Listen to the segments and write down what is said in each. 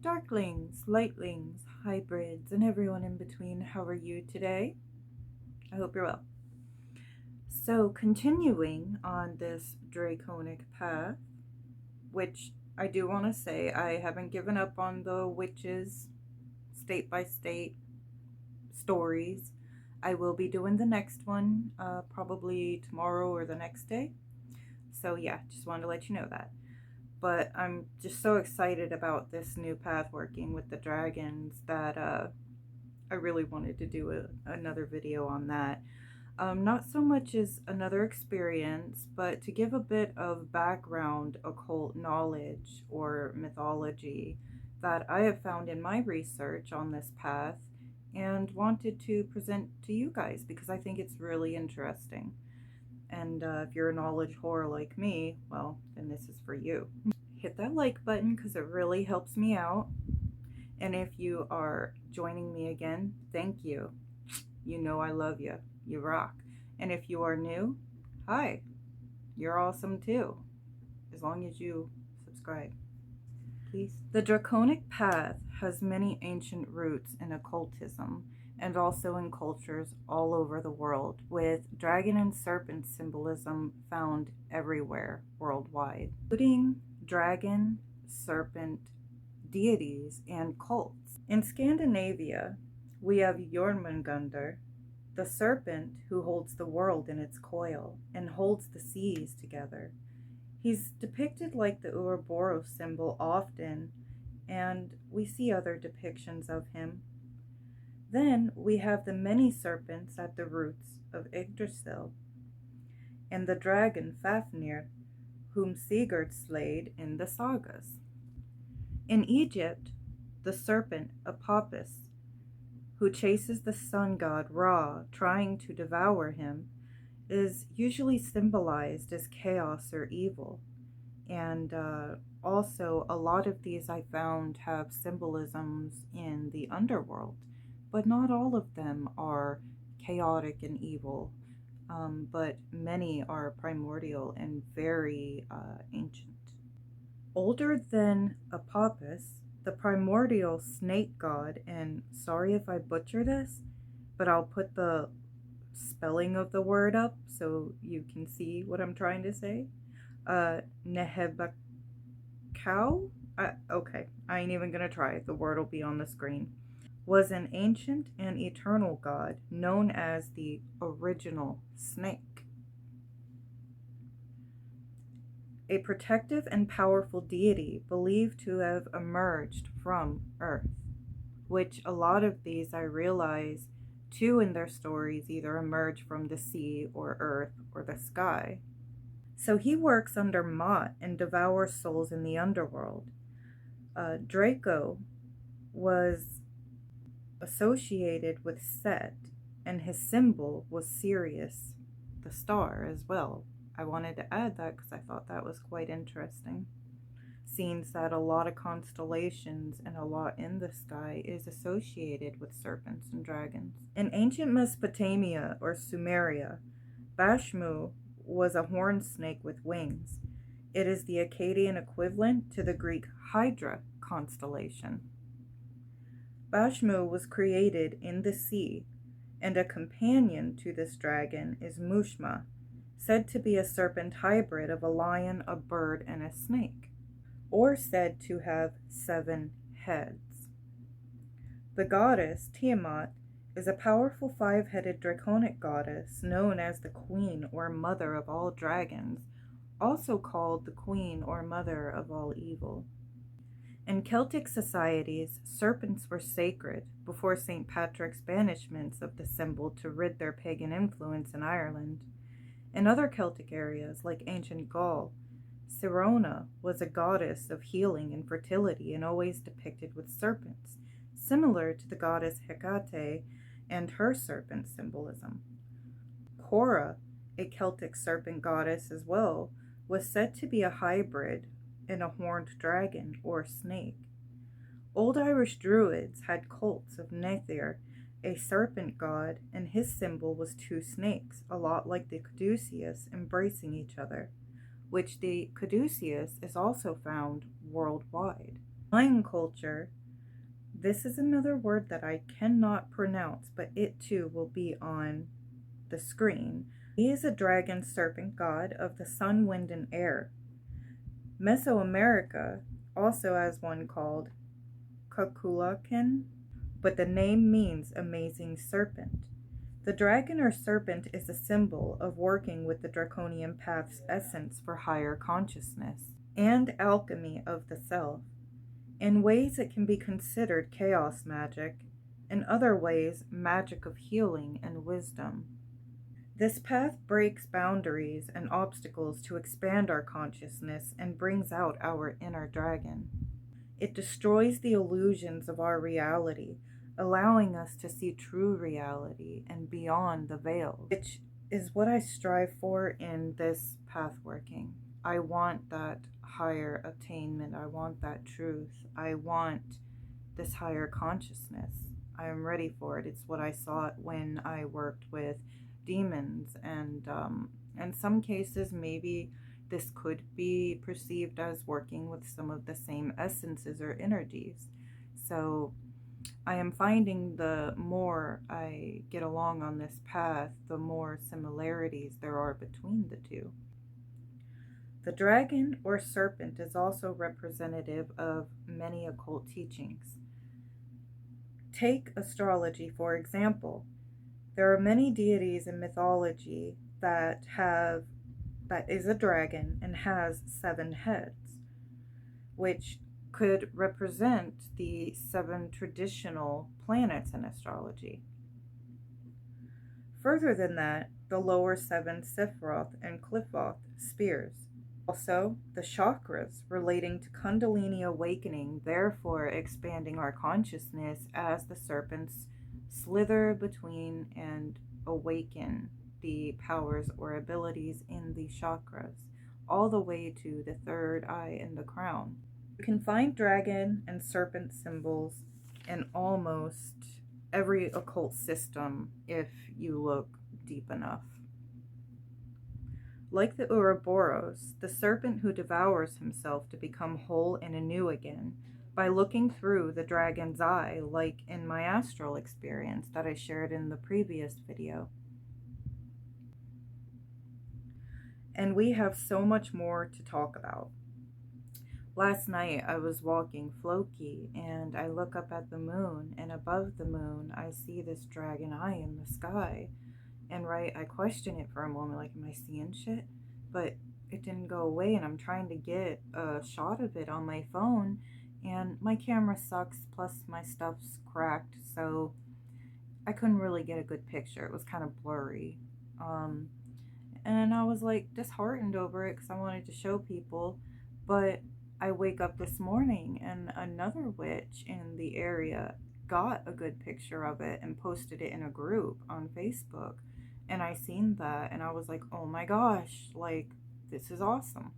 Darklings, lightlings, hybrids, and everyone in between, how are you today? I hope you're well. So, continuing on this draconic path, which I do want to say I haven't given up on the witches, state by state stories. I will be doing the next one probably tomorrow or the next day. So, yeah, just wanted to let you know that. But I'm just so excited about this new path working with the dragons that I really wanted to do another video on that. Not so much as another experience, but to give a bit of background occult knowledge or mythology that I have found in my research on this path and wanted to present to you guys because I think it's really interesting. And if you're a knowledge whore like me, well, then this is for you. Hit that like button because it really helps me out. And if you are joining me again, thank you. You know I love you. You rock. And if you are new, hi. You're awesome too. As long as you subscribe, please. The Draconic path has many ancient roots in occultism and also in cultures all over the world, with dragon and serpent symbolism found everywhere worldwide, including dragon, serpent, deities, and cults. In Scandinavia, we have Jormungandr, the serpent who holds the world in its coil and holds the seas together. He's depicted like the Ouroboros symbol often, and we see other depictions of him. Then we have the many serpents at the roots of Yggdrasil, and the dragon Fafnir, whom Sigurd slayed in the sagas. In Egypt, the serpent Apopis, who chases the sun god Ra, trying to devour him, is usually symbolized as chaos or evil. And also, a lot of these I found have symbolisms in the underworld, but not all of them are chaotic and evil, but many are primordial and very ancient. Older than Apopis, the primordial snake god, and sorry if I butcher this, but I'll put the spelling of the word up so you can see what I'm trying to say. Nehebakau? Okay, I ain't even gonna try. The word will be on the screen. Was an ancient and eternal god known as the original snake. A protective and powerful deity believed to have emerged from Earth, which a lot of these I realize too in their stories either emerge from the sea or Earth or the sky. So he works under Mot and devours souls in the underworld. Draco was associated with Set, and his symbol was Sirius, the star, as well. I wanted to add that because I thought that was quite interesting. Seems that a lot of constellations and a lot in the sky is associated with serpents and dragons. In ancient Mesopotamia or Sumeria, Bashmu was a horned snake with wings. It is the Akkadian equivalent to the Greek Hydra constellation. Bashmu was created in the sea, and a companion to this dragon is Mushma, said to be a serpent hybrid of a lion, a bird, and a snake, or said to have 7 heads. The goddess Tiamat is a powerful 5-headed draconic goddess known as the queen or mother of all dragons, also called the queen or mother of all evil. In Celtic societies, serpents were sacred before St. Patrick's banishments of the symbol to rid their pagan influence in Ireland. In other Celtic areas, like ancient Gaul, Sirona was a goddess of healing and fertility and always depicted with serpents, similar to the goddess Hecate and her serpent symbolism. Cora, a Celtic serpent goddess as well, was said to be a hybrid in a horned dragon or snake. Old Irish Druids had cults of Neithir, a serpent god, and his symbol was 2 snakes, a lot like the caduceus, embracing each other, which the caduceus is also found worldwide. Mayan culture, this is another word that I cannot pronounce, but it too will be on the screen. He is a dragon serpent god of the sun, wind, and air. Mesoamerica also has one called Kakulakan, but the name means amazing serpent. The dragon or serpent is a symbol of working with the draconian path's essence for higher consciousness and alchemy of the self. In ways it can be considered chaos magic, in other ways magic of healing and wisdom. This path breaks boundaries and obstacles to expand our consciousness and brings out our inner dragon. It destroys the illusions of our reality, allowing us to see true reality and beyond the veil, which is what I strive for in this path working. I want that higher attainment. I want that truth. I want this higher consciousness. I am ready for it. It's what I sought when I worked with demons, and in some cases maybe this could be perceived as working with some of the same essences or energies. So I am finding the more I get along on this path, the more similarities there are between the two. The dragon or serpent is also representative of many occult teachings. Take astrology, for example. There are many deities in mythology that is a dragon and has 7 heads, which could represent the 7 traditional planets in astrology. Further than that, the lower 7 Sephiroth and Qliphoth spears. Also, the chakras relating to Kundalini awakening, therefore expanding our consciousness as the serpents slither between and awaken the powers or abilities in the chakras, all the way to the third eye and the crown. You can find dragon and serpent symbols in almost every occult system if you look deep enough. Like the Ouroboros, the serpent who devours himself to become whole and anew again by looking through the dragon's eye, like in my astral experience that I shared in the previous video. And we have so much more to talk about. Last night I was walking Floki and I look up at the moon, and above the moon I see this dragon eye in the sky. And I question it for a moment, like, am I seeing shit? But it didn't go away, and I'm trying to get a shot of it on my phone, and my camera sucks, plus my stuff's cracked, so I couldn't really get a good picture. It was kind of blurry. And I was like disheartened over it because I wanted to show people, but I wake up this morning and another witch in the area got a good picture of it and posted it in a group on Facebook. And I seen that and I was like, oh my gosh, like, this is awesome.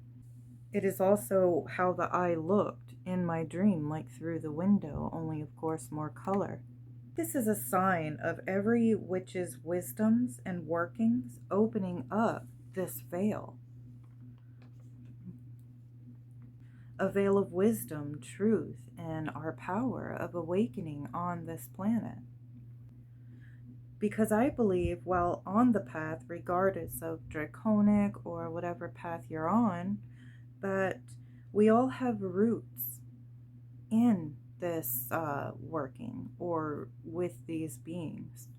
It is also how the eye looked in my dream, like through the window, only of course more color. This is a sign of every witch's wisdoms and workings opening up this veil. A veil of wisdom, truth, and our power of awakening on this planet. Because I believe while on the path, regardless of Draconic or whatever path you're on, that we all have roots in this working or with these beings.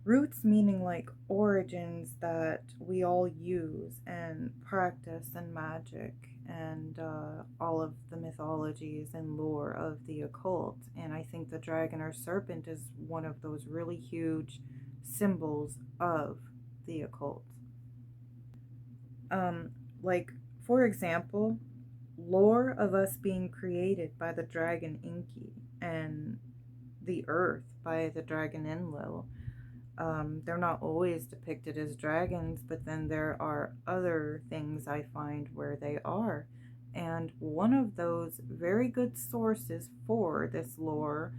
Roots meaning like origins that we all use and practice in magic and all of the mythologies and lore of the occult. And I think the dragon or serpent is one of those really huge symbols of the occult. Like, for example, lore of us being created by the dragon Inki and the earth by the dragon Enlil. They're not always depicted as dragons, but then there are other things I find where they are. And one of those very good sources for this lore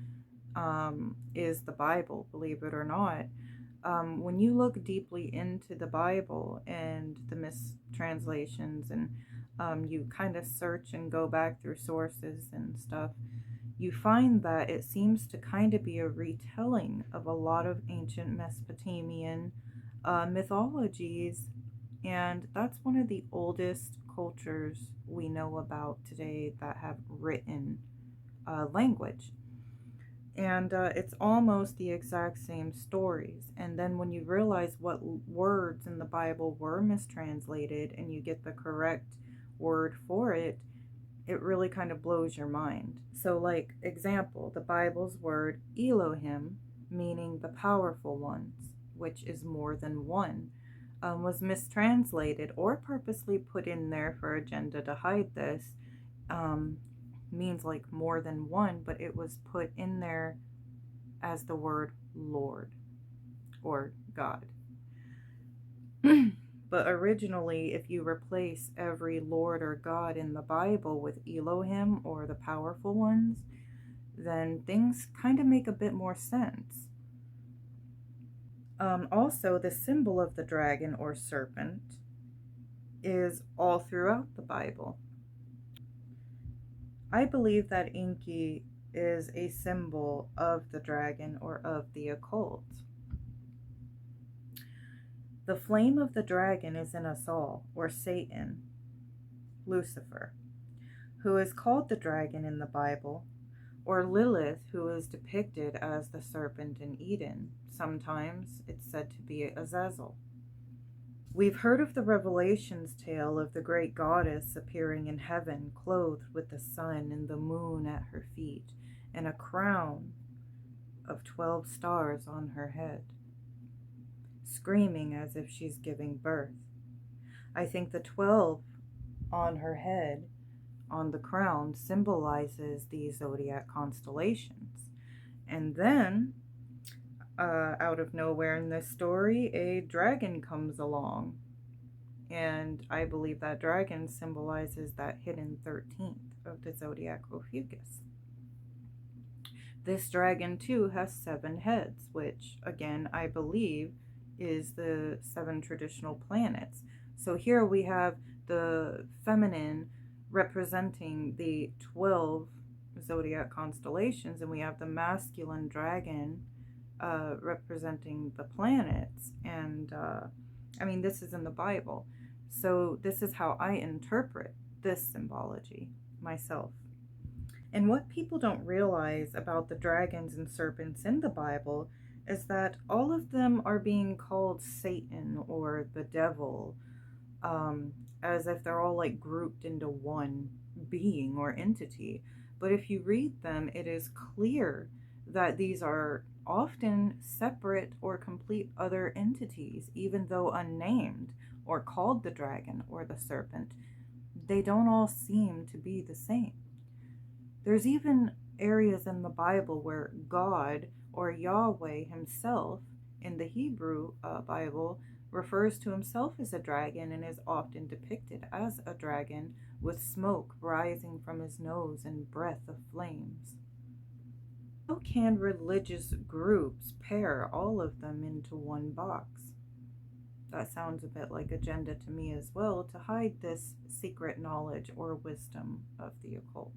is the Bible, believe it or not. When you look deeply into the Bible and the mistranslations and you kind of search and go back through sources and stuff, you find that it seems to kind of be a retelling of a lot of ancient Mesopotamian mythologies, and that's one of the oldest cultures we know about today that have written language. And it's almost the exact same stories. And then when you realize what words in the Bible were mistranslated and you get the correct word for it, it really kind of blows your mind. So, like, example, the Bible's word Elohim, meaning the powerful ones, which is more than one, was mistranslated or purposely put in there for agenda to hide this. Means like more than one, but it was put in there as the word Lord or God. But originally, if you replace every Lord or God in the Bible with Elohim or the powerful ones, then things kind of make a bit more sense. Also, the symbol of the dragon or serpent is all throughout the Bible. I believe that Inky is a symbol of the dragon or of the occult. The flame of the dragon is in us all, or Satan, Lucifer, who is called the dragon in the Bible, or Lilith, who is depicted as the serpent in Eden. Sometimes it's said to be Azazel. We've heard of the Revelations tale of the great goddess appearing in heaven, clothed with the sun and the moon at her feet, and a crown of 12 stars on her head, screaming as if she's giving birth. I think the 12 on her head, on the crown, symbolizes the zodiac constellations. And then, out of nowhere in this story, a dragon comes along. And I believe that dragon symbolizes that hidden 13th of the zodiac Ophiuchus. This dragon too has 7 heads, which again I believe is the 7 traditional planets. So here we have the feminine representing the 12 zodiac constellations, and we have the masculine dragon representing the planets. And I mean, this is in the Bible. So this is how I interpret this symbology myself. And what people don't realize about the dragons and serpents in the Bible is that all of them are being called Satan or the devil, as if they're all like grouped into one being or entity. But if you read them, it is clear that these are often separate or complete other entities, even though unnamed or called the dragon or the serpent. They don't all seem to be the same. There's even areas in the Bible where God or Yahweh himself in the Hebrew Bible refers to himself as a dragon and is often depicted as a dragon with smoke rising from his nose and breath of flames. How can religious groups pair all of them into one box? That sounds a bit like agenda to me as well, to hide this secret knowledge or wisdom of the occult.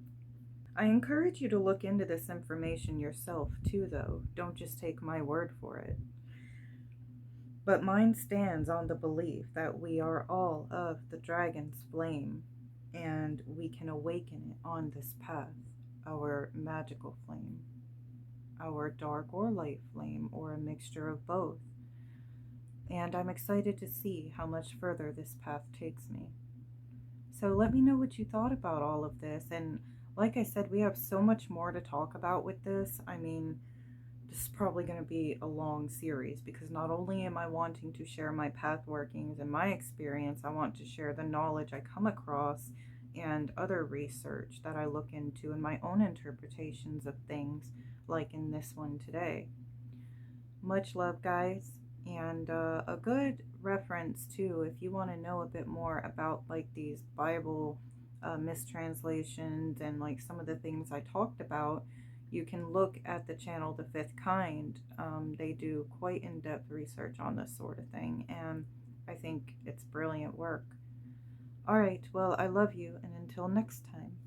I encourage you to look into this information yourself too, though. Don't just take my word for it. But mine stands on the belief that we are all of the dragon's flame, and we can awaken it on this path, our magical flame, our dark or light flame, or a mixture of both. And I'm excited to see how much further this path takes me. So let me know what you thought about all of this. And like I said, we have so much more to talk about with this. I mean, this is probably going to be a long series, because not only am I wanting to share my path workings and my experience, I want to share the knowledge I come across and other research that I look into and my own interpretations of things, like in this one today. Much love, guys. And a good reference too, if you want to know a bit more about like these Bible mistranslations and like some of the things I talked about, you can look at the channel The Fifth Kind. They do quite in-depth research on this sort of thing, and I think it's brilliant work. All right, well, I love you, and until next time.